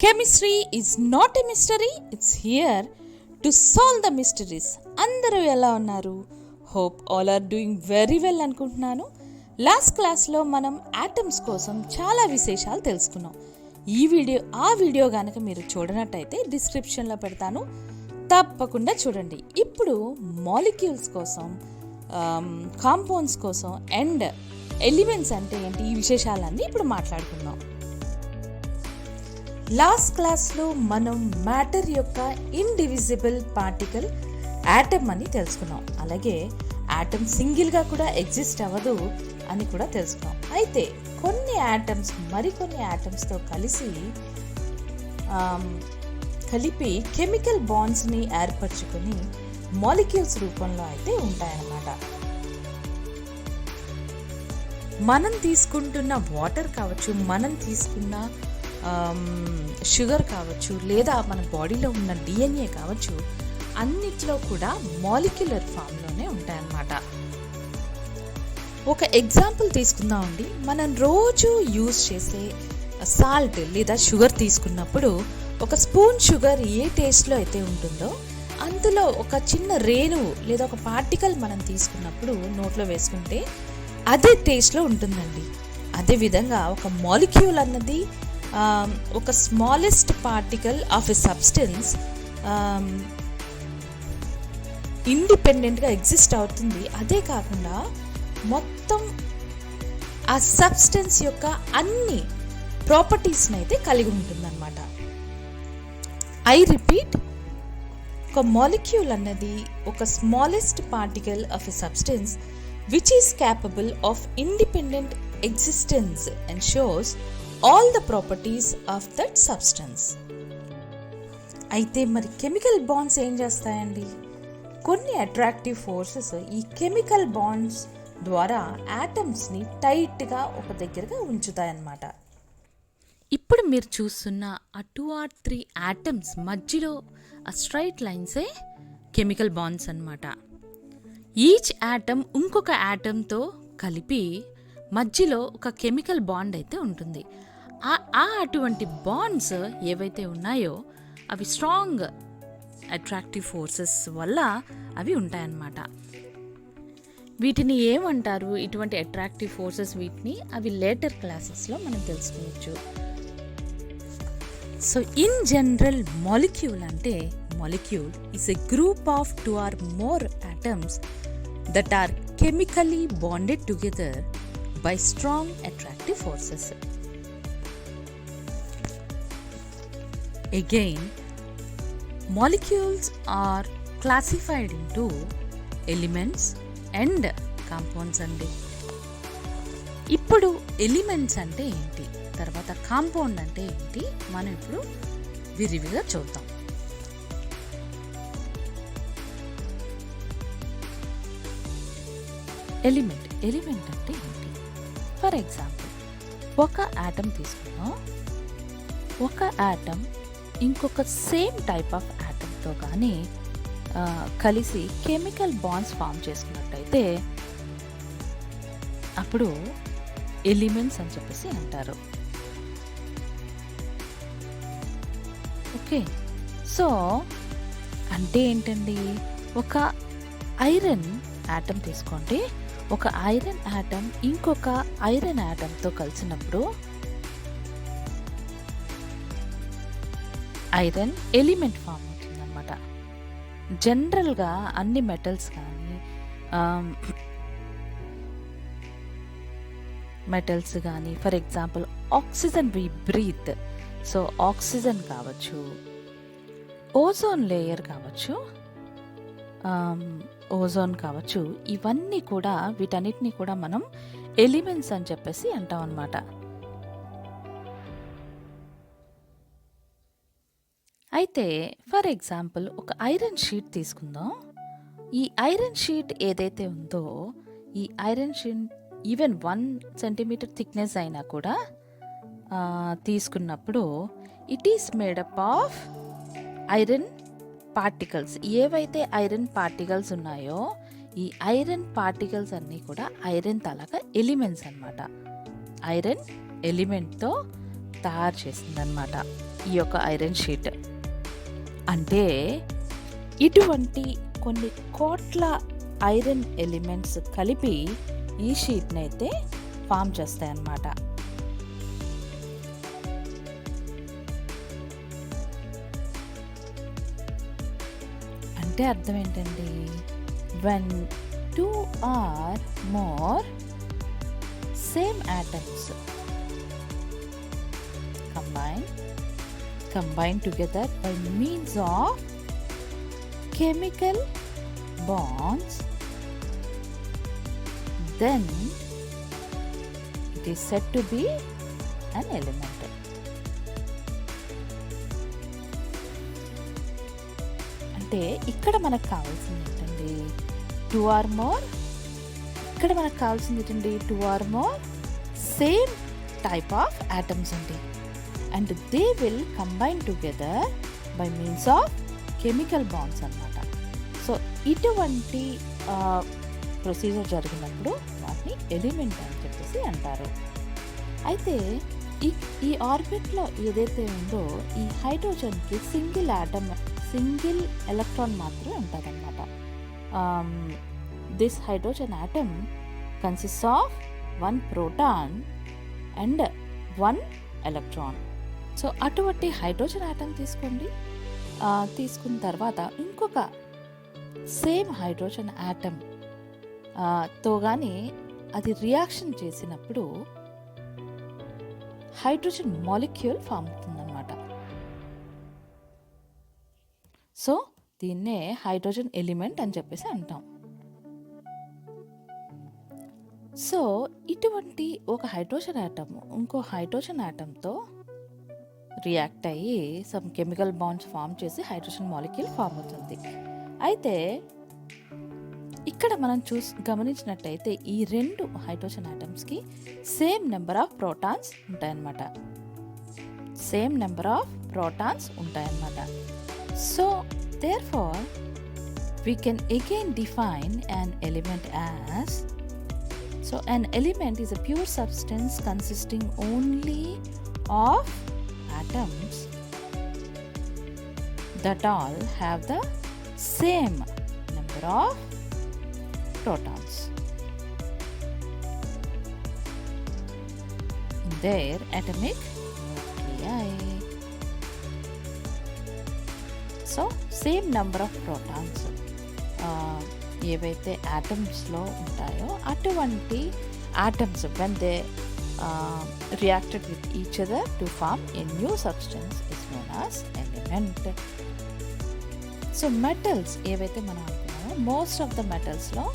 Chemistry is not a mystery, it's here to solve the mysteries. అందరూ ఎలా ఉన్నారు? Hope all are doing very well అనుకుంటున్నాను. Last క్లాస్లో మనం యాటమ్స్ కోసం చాలా విశేషాలు తెలుసుకున్నాం. ఆ వీడియో కనుక మీరు చూడనట్టయితే డిస్క్రిప్షన్లో పెడతాను, తప్పకుండా చూడండి. ఇప్పుడు మాలిక్యూల్స్ కోసం, కాంపౌండ్స్ కోసం అండ్ ఎలిమెంట్స్ అంటే ఏంటి, ఈ విశేషాలన్నీ ఇప్పుడు మాట్లాడుకుందాం. లాస్ట్ క్లాస్లో మనం మ్యాటర్ యొక్క ఇండివిజిబుల్ పార్టికల్ యాటమ్ అని తెలుసుకున్నాం. అలాగే యాటమ్ సింగిల్గా కూడా ఎగ్జిస్ట్ అవ్వదు అని కూడా తెలుసుకున్నాం. అయితే కొన్ని యాటమ్స్ మరికొన్ని యాటమ్స్తో కలిపి కెమికల్ బాండ్స్ని ఏర్పరచుకొని మాలిక్యూల్స్ రూపంలో అయితే ఉంటాయన్నమాట. మనం తీసుకుంటున్న వాటర్ కావచ్చు, మనం తీసుకున్న షుగర్ కావచ్చు, లేదా మన బాడీలో ఉన్న డిఎన్ఏ కావచ్చు, అన్నిట్లో కూడా మాలిక్యులర్ ఫామ్లోనే ఉంటాయన్నమాట. ఒక ఎగ్జాంపుల్ తీసుకుందామండి. మనం రోజు యూజ్ చేసే సాల్ట్ లేదా షుగర్ తీసుకున్నప్పుడు ఒక స్పూన్ షుగర్ ఏ టేస్ట్లో అయితే ఉంటుందో అందులో ఒక చిన్న రేణువు లేదా ఒక పార్టికల్ మనం తీసుకున్నప్పుడు నోట్లో వేసుకుంటే అదే టేస్ట్లో ఉంటుందండి. అదేవిధంగా ఒక మాలిక్యూల్ అన్నది ఒక smallest particle of a substance ఇండిపెండెంట్గా ఎగ్జిస్ట్ అవుతుంది. అదే కాకుండా మొత్తం ఆ సబ్స్టెన్స్ యొక్క అన్ని ప్రాపర్టీస్ని అయితే కలిగి ఉంటుందన్నమాట. ఐ రిపీట్, ఒక మాలిక్యూల్ అన్నది ఒక smallest particle of a substance which is capable of independent existence and shows all the properties of that substance. అయితే మరి కెమికల్ బాండ్స్ ఏం చేస్తాయండి? కొన్ని అట్రాక్టివ్ ఫోర్సెస్ ఈ కెమికల్ బాండ్స్ ద్వారా యాటమ్స్ని టైట్గా ఒక దగ్గరగా ఉంచుతాయన్నమాట. ఇప్పుడు మీరు చూస్తున్న ఆ 2 or 3 యాటమ్స్ మధ్యలో ఆ స్ట్రైట్ లైన్సే కెమికల్ బాండ్స్ అన్నమాట. ఈచ్ యాటమ్ ఇంకొక యాటమ్తో కలిపి మధ్యలో ఒక కెమికల్ బాండ్ అయితే ఉంటుంది. అటువంటి బాండ్స్ ఏవైతే ఉన్నాయో అవి స్ట్రాంగ్ అట్రాక్టివ్ ఫోర్సెస్ వల్ల అవి ఉంటాయన్నమాట. వీటిని ఏమంటారు? ఇటువంటి అట్రాక్టివ్ ఫోర్సెస్ వీటిని అవి లేటర్ క్లాసెస్లో మనం తెలుసుకోవచ్చు. సో ఇన్ జనరల్ మాలిక్యూల్ అంటే molecule is a group of 2 or more atoms that are chemically bonded together by strong attractive forces. Again, molecules are classified into elements and compounds అండి. ఇప్పుడు elements అంటే ఏంటి, తర్వాత compound అంటే ఏంటి, మనం ఇప్పుడు విరివిగా చూద్దాం. ఎలిమెంట్ అంటే ఏంటి? ఫర్ ఎగ్జాంపుల్, ఒక యాటమ్ తీసుకున్నాం. ఒక యాటమ్ ఇంకొక సేమ్ టైప్ ఆఫ్ యాటమ్తో కానీ కలిసి కెమికల్ బాండ్స్ ఫామ్ చేసుకున్నట్టయితే అప్పుడు ఎలిమెంట్స్ అని చెప్పేసి అంటారు. ఓకే, సో అంటే ఏంటండి? ఒక ఐరన్ యాటమ్ తీసుకోండి. ఒక ఐరన్ యాటమ్ ఇంకొక ఐరన్ యాటమ్తో కలిసినప్పుడు ఐరన్ ఎలిమెంట్ ఫామ్ అవుతుందన్నమాట. జనరల్గా అన్ని మెటల్స్ కానీ for example oxygen we breathe, so oxygen కావచ్చు, ఓజోన్ లేయర్ కావచ్చు, ఓజోన్ కావచ్చు, ఇవన్నీ కూడా వీటన్నిటిని కూడా మనం ఎలిమెంట్స్ అని చెప్పేసి అంటాం అన్నమాట. అయితే ఫర్ ఎగ్జాంపుల్ ఒక ఐరన్ షీట్ తీసుకుందాం. ఈ ఐరన్ షీట్ ఏదైతే ఉందో ఈ iron sheet even 1 centimeter thickness అయినా కూడా తీసుకున్నప్పుడు it is made up of iron particles. ఏవైతే ఐరన్ పార్టికల్స్ ఉన్నాయో ఈ ఐరన్ పార్టికల్స్ అన్నీ కూడా ఐరన్ తాలూకా ఎలిమెంట్స్ అన్నమాట. ఐరన్ ఎలిమెంట్తో తయారు చేసిందనమాట ఈ యొక్క ఐరన్ షీట్. అంటే ఇటువంటి కొన్ని కోట్ల ఐరన్ ఎలిమెంట్స్ కలిపి ఈ షీట్ని అయితే ఫామ్ చేస్తాయన్నమాట. అంటే అర్థం ఏంటండి? when 2 or more same atoms combine together by means of chemical bonds, then it is said to be an element. అంటే ఇక్కడ మనకు కావాల్సింది ఏంటండి? 2 or more. ఇక్కడ మనకు కావాల్సింది ఏంటండి? 2 or more same type of atoms అండి. And they will combine together by means of chemical bonds అన్నమాట. సో ఇటువంటి ప్రొసీజర్ జరిగినప్పుడు వాటిని ఎలిమెంట్ అని చెప్పేసి అంటారు. అయితే ఈ ఆర్బిట్లో ఏదైతే ఉందో ఈ హైడ్రోజన్కి సింగిల్ ఎలక్ట్రాన్ మాత్రమే ఉంటుందన్నమాట. This hydrogen atom consist of 1 proton and 1 electron. So అటువంటి హైడ్రోజన్ ఆటమ్ తీసుకోండి. తీసుకున్న తర్వాత ఇంకొక సేమ్ హైడ్రోజన్ ఆటమ్ తో కానీ అది రియాక్షన్ చేసినప్పుడు హైడ్రోజన్ మాలిక్యూల్ ఫామ్ అవుతుందన్నమాట. సో దీన్నే హైడ్రోజన్ ఎలిమెంట్ అని చెప్పేసి అంటాం. సో ఇటువంటి ఒక హైడ్రోజన్ ఆటమ్ ఇంకో హైడ్రోజన్ ఆటమ్తో రియాక్ట్ అయ్యి సమ్ కెమికల్ బాండ్స్ ఫామ్ చేసి హైడ్రోజన్ మాలిక్యూల్ ఫామ్ అవుతుంది. అయితే ఇక్కడ మనం గమనించినట్టయితే ఈ 2 హైడ్రోజన్ ఆటమ్స్కి సేమ్ నెంబర్ ఆఫ్ ప్రోటాన్స్ ఉంటాయన్నమాట. So therefore we can again define an element as, so an element is a pure substance consisting only of atoms that all have the same number of protons in their atomic nuclei. So same number of protons ఏవైతే ఆటమ్స్లో ఉంటాయో అటువంటి atoms when they reacted with each other to form a new substance is known as element. So metals ఏవైతే మనం అనుకున్నామో most of the మెటల్స్లో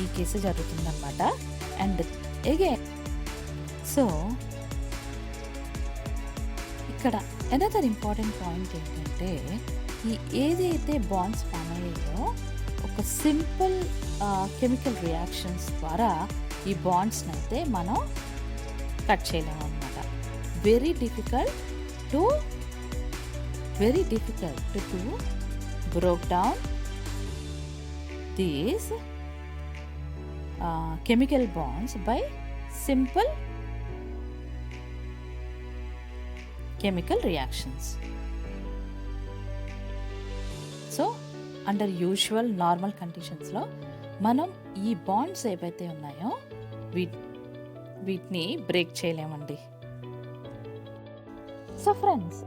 ఈ case జరుగుతుందన్నమాట. And again so ఇక్కడ అనదర్ ఇంపార్టెంట్ పాయింట్ ఏంటంటే ఈ ఏదైతే బాండ్స్ ఫామ్ అయ్యాయో ఒక సింపుల్ కెమికల్ రియాక్షన్స్ ద్వారా ఈ బాండ్స్ని అయితే మనం కట్ చేయలేము అనమాట. Very difficult to broke down these chemical bonds by simple chemical reactions. So under usual normal కండిషన్స్లో మనం ఈ బాండ్స్ ఏవైతే ఉన్నాయో వీటిని బ్రేక్ చేయలేమండి. సో ఫ్రెండ్స్,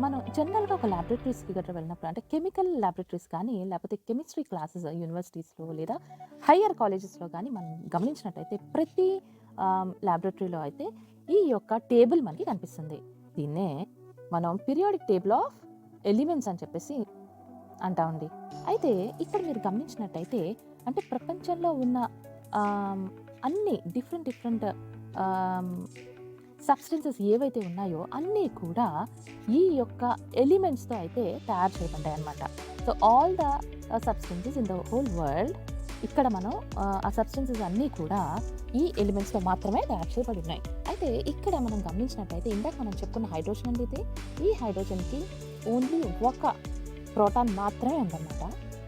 మనం జనరల్గా ఒక ల్యాబొరేటరీస్కి గట్రా వెళ్ళినప్పుడు అంటే కెమికల్ ల్యాబొరేటరీస్ కానీ లేకపోతే కెమిస్ట్రీ క్లాసెస్ యూనివర్సిటీస్లో లేదా హయ్యర్ కాలేజెస్లో కానీ మనం గమనించినట్టయితే ప్రతి ల్యాబొరేటరీలో అయితే ఈ యొక్క టేబుల్ మనకి కనిపిస్తుంది. దీన్నే మనం పీరియాడిక్ టేబుల్ ఆఫ్ ఎలిమెంట్స్ అని చెప్పేసి అంటామండి. అయితే ఇక్కడ మీరు గమనించినట్టయితే అంటే ప్రపంచంలో ఉన్న అన్ని డిఫరెంట్ సబ్స్టెన్సెస్ ఏవైతే ఉన్నాయో అన్నీ కూడా ఈ యొక్క ఎలిమెంట్స్తో అయితే తయారు చేయబడ్డాయి అన్నమాట. So all the substances in the whole world ఇక్కడ మనం ఆ సబ్స్టెన్సెస్ అన్నీ కూడా ఈ ఎలిమెంట్స్తో మాత్రమే తయారు చేయబడి ఉన్నాయి. అయితే ఇక్కడ మనం గమనించినట్టయితే ఇందాక మనం చెప్పుకున్న హైడ్రోజన్ అయితే ఈ హైడ్రోజన్కి ఓన్లీ ఒక ప్రోటాన్ మాత్రమే ఉందన్నమాట.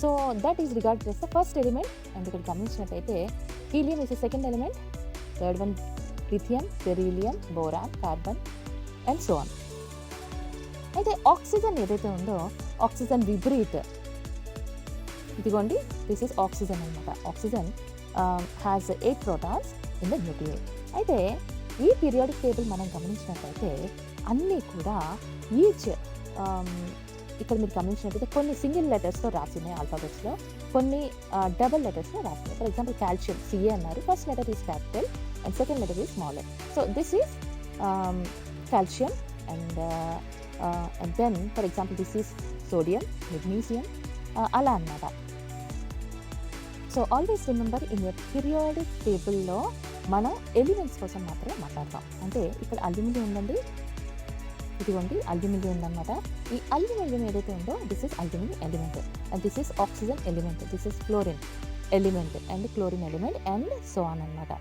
సో దట్ ఈస్ రిగార్డ్ చేస్తే ఫస్ట్ ఎలిమెంట్. అండ్ ఇక్కడ గమనించినట్టయితే helium is second element, third one lithium, beryllium, boron, carbon and so on. అయితే ఆక్సిజన్ ఏదైతే ఉందో ఆక్సిజన్ విబ్రీత్, ఇదిగోండి దిస్ ఇస్ ఆక్సిజన్ అనమాట. Oxygen has 8 protons in the nucleus. అయితే ఈ పీరియాడిక్ టేబుల్ మనం గమనించినట్లయితే అన్నీ కూడా ఈచ్ ఇక్కడ మీరు గమనించినట్టయితే కొన్ని సింగిల్ లెటర్స్లో రాసినాయి ఆల్ఫాబెట్స్లో, కొన్ని డబల్ లెటర్స్లో రాసినాయి. ఫర్ ఎగ్జాంపుల్ కాల్షియం సిఏ అన్నారు, first letter is capital and second letter is smaller. So this is calcium and then for example this is sodium, magnesium, అలా అన్నమాట. So always remember in your periodic టేబుల్లో మనం elements కోసం మాత్రమే మాట్లాడతాం. అంటే ఇక్కడ అల్యూమినియం ఉందండి, ఇదిగోండి అల్యూమినియం ఉందన్నమాట. ఈ అల్యూమినియం ఏదైతే ఉందో this is aluminium element and this is oxygen element, this is chlorine element and chlorine element and so on అనమాట.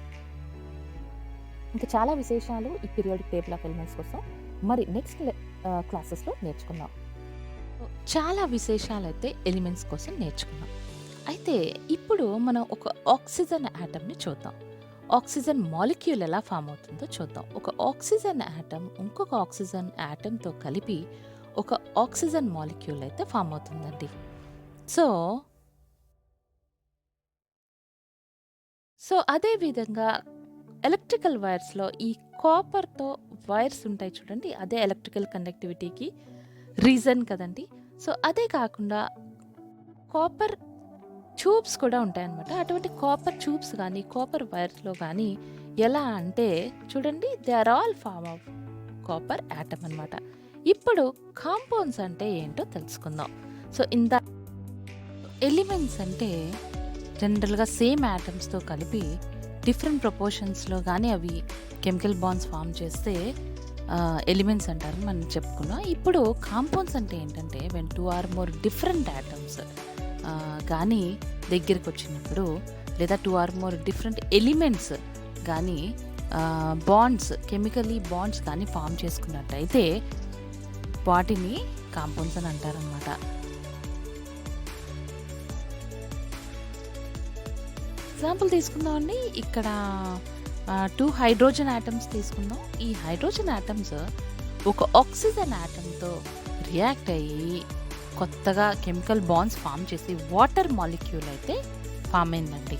ఇంకా చాలా విశేషాలు ఈ పీరియాడిక్ టేబుల్ ఆఫ్ ఎలిమెంట్స్ కోసం మరి నెక్స్ట్ క్లాసెస్లో నేర్చుకుందాం. చాలా విశేషాలు అయితే ఎలిమెంట్స్ కోసం నేర్చుకున్నాం. అయితే ఇప్పుడు మనం ఒక ఆక్సిజన్ యాటమ్ని చూద్దాం. ఆక్సిజన్ మాలిక్యూల్ ఎలా ఫామ్ అవుతుందో చూద్దాం. ఒక ఆక్సిజన్ యాటమ్ ఇంకొక ఆక్సిజన్ యాటమ్తో కలిపి ఒక ఆక్సిజన్ మాలిక్యూల్ అయితే ఫామ్ అవుతుందండి. సో అదే విధంగా ఎలక్ట్రికల్ వైర్స్లో ఈ కాపర్తో వైర్స్ ఉంటాయి చూడండి, అదే ఎలక్ట్రికల్ కండక్టివిటీకి రీజన్ కదండి. సో అదే కాకుండా కాపర్ ట్యూబ్స్ కూడా ఉంటాయన్నమాట. అటువంటి కాపర్ ట్యూబ్స్ కానీ కాపర్ వైర్స్లో కానీ ఎలా అంటే చూడండి, they are all form of copper atom అనమాట. ఇప్పుడు కాంపౌండ్స్ అంటే ఏంటో తెలుసుకుందాం. సో ఇంత ఎలిమెంట్స్ అంటే జనరల్గా సేమ్ యాటమ్స్తో కలిపి డిఫరెంట్ ప్రపోర్షన్స్లో కానీ అవి కెమికల్ బాండ్స్ ఫామ్ చేస్తే ఎలిమెంట్స్ అంటారని మనం చెప్పుకున్నాం. ఇప్పుడు కాంపౌండ్స్ అంటే ఏంటంటే when 2 or more different atoms కానీ దగ్గరికి వచ్చినప్పుడు, లేదా 2 or more డిఫరెంట్ ఎలిమెంట్స్ కానీ బాండ్స్, కెమికలీ బాండ్స్ కానీ ఫామ్ చేసుకున్నట్టయితే వాటిని కాంపౌండ్స్ అని అంటారనమాట. ఎగ్జాంపుల్ తీసుకుందామండి. ఇక్కడ 2 హైడ్రోజన్ యాటమ్స్ తీసుకుందాం. ఈ హైడ్రోజన్ యాటమ్స్ ఒక ఆక్సిజన్ యాటమ్తో రియాక్ట్ అయ్యి కొత్తగా కెమికల్ బాండ్స్ ఫామ్ చేసి వాటర్ మాలిక్యూల్ అయితే ఫామ్ అయిందండి.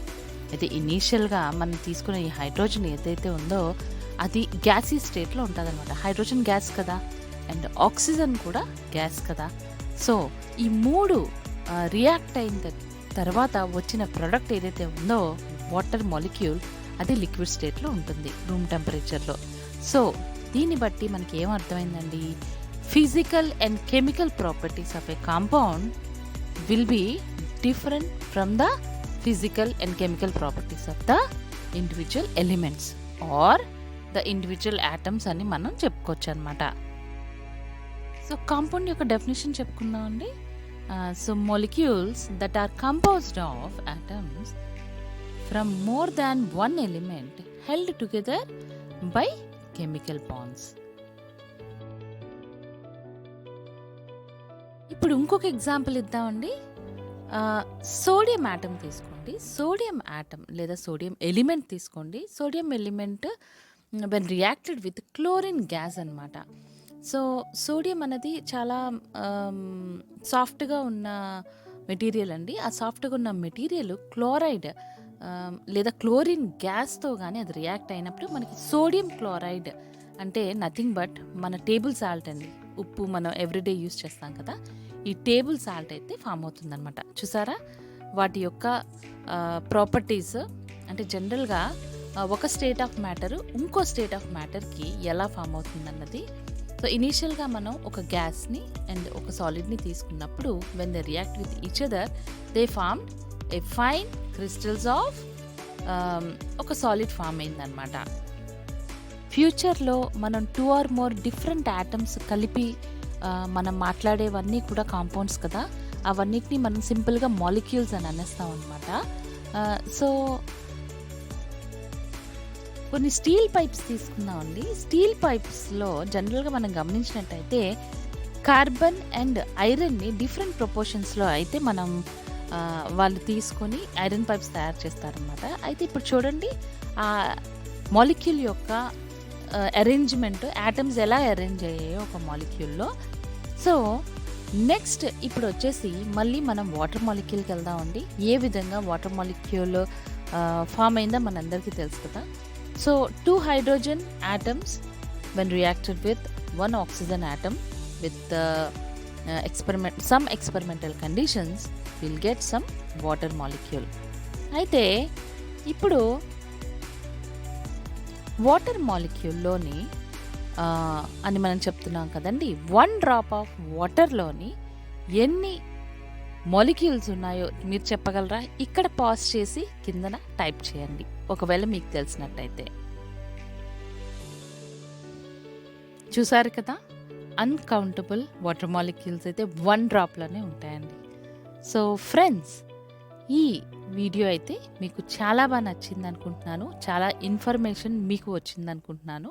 అయితే ఇనీషియల్గా మనం తీసుకునే ఈ హైడ్రోజన్ ఏదైతే ఉందో అది గ్యాసీ స్టేట్లో ఉంటుంది అనమాట. హైడ్రోజన్ గ్యాస్ కదా అండ్ ఆక్సిజన్ కూడా గ్యాస్ కదా. సో ఈ 3 రియాక్ట్ అయిన తర్వాత వచ్చిన ప్రోడక్ట్ ఏదైతే ఉందో వాటర్ మాలిక్యూల్ అది లిక్విడ్ స్టేట్లో ఉంటుంది రూమ్ టెంపరేచర్లో. సో దీన్ని బట్టి మనకి ఏం అర్థమైందండి, physical and chemical properties of a compound will be different from the physical and chemical properties of the individual elements or the individual atoms అని మనం చెప్పుకోవచ్చు అనమాట. సో కాంపౌండ్ యొక్క డెఫినేషన్ చెప్పుకుందామండి. So molecules that are composed of atoms from more than one element held together by chemical bonds. ఇప్పుడు ఇంకొక example ఇద్దామండి. Sodium atom తీసుకోండి. Sodium atom లేదా సోడియం ఎలిమెంట్ తీసుకోండి. Sodium element when reacted with chlorine gas అనమాట. So sodium అనేది చాలా సాఫ్ట్గా ఉన్న మెటీరియల్ అండి. ఆ సాఫ్ట్గా ఉన్న మెటీరియల్ క్లోరైడ్ లేదా క్లోరిన్ గ్యాస్తో కానీ అది రియాక్ట్ అయినప్పుడు మనకి సోడియం క్లోరైడ్ అంటే నథింగ్ బట్ మన టేబుల్ సాల్ట్ అండి. ఉప్పు మనం ఎవ్రీడే యూస్ చేస్తాం కదా, ఈ టేబుల్ సాల్ట్ అయితే ఫామ్ అవుతుందన్నమాట. చూసారా వాటి యొక్క ప్రాపర్టీస్. అంటే జనరల్గా ఒక స్టేట్ ఆఫ్ మ్యాటర్ ఇంకో స్టేట్ ఆఫ్ మ్యాటర్కి ఎలా ఫామ్ అవుతుందన్నది. సో ఇనీషియల్గా మనం ఒక గ్యాస్ని అండ్ ఒక సాలిడ్ని తీసుకున్నప్పుడు when they react with each other they form a fine crystals of ఒక సాలిడ్ ఫామ్ అయిందనమాట. ఫ్యూచర్లో మనం 2 or more డిఫరెంట్ యాటమ్స్ కలిపి మనం మాట్లాడేవన్నీ కూడా కాంపౌండ్స్ కదా, అవన్నిటిని మనం సింపుల్గా మాలిక్యూల్స్ అని అనేస్తాం అనమాట. సో కొన్ని స్టీల్ పైప్స్ తీసుకుందామండి. స్టీల్ పైప్స్లో జనరల్గా మనం గమనించినట్టయితే కార్బన్ అండ్ ఐరన్ని డిఫరెంట్ ప్రపోర్షన్స్లో అయితే మనం వాళ్ళు తీసుకొని ఐరన్ పైప్స్ తయారు చేస్తారనమాట. అయితే ఇప్పుడు చూడండి మాలిక్యూల్ యొక్క అరేంజ్మెంట్, యాటమ్స్ ఎలా అరేంజ్ అయ్యాయో ఒక మాలిక్యూల్లో. సో నెక్స్ట్ ఇప్పుడు వచ్చేసి మళ్ళీ మనం వాటర్ మాలిక్యూల్కి వెళ్దామండి. ఏ విధంగా వాటర్ మాలిక్యూల్ ఫామ్ అయిందో మనందరికీ తెలుసు కదా. So 2 hydrogen atoms when reacted with 1 oxygen atom with some experimental conditions will get some water molecule. అయితే ఇప్పుడు వాటర్ మాలిక్యూల్లోని అని మనం చెప్తున్నాం కదండి, 1 drop ఆఫ్ వాటర్లోని ఎన్ని మాలిక్యూల్స్ ఉన్నాయో మీరు చెప్పగలరా? ఇక్కడ పాజ్ చేసి కిందన టైప్ చేయండి ఒకవేళ మీకు తెలిసినట్టయితే. చూసారు కదా, అన్కౌంటబుల్ వాటర్ మాలిక్యూల్స్ అయితే 1 డ్రాప్లోనే ఉంటాయండి. సో ఫ్రెండ్స్, ఈ వీడియో అయితే మీకు చాలా బాగా నచ్చింది అనుకుంటున్నాను, చాలా ఇన్ఫర్మేషన్ మీకు వచ్చింది అనుకుంటున్నాను.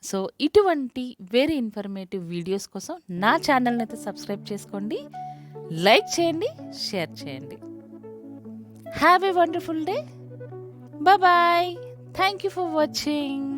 సో ఇటువంటి వెరీ ఇన్ఫర్మేటివ్ వీడియోస్ కోసం నా ఛానల్ని అయితే సబ్స్క్రైబ్ చేసుకోండి, లైక్ చేయండి, షేర్ చేయండి. Have a wonderful day. Bye. Thank you for watching.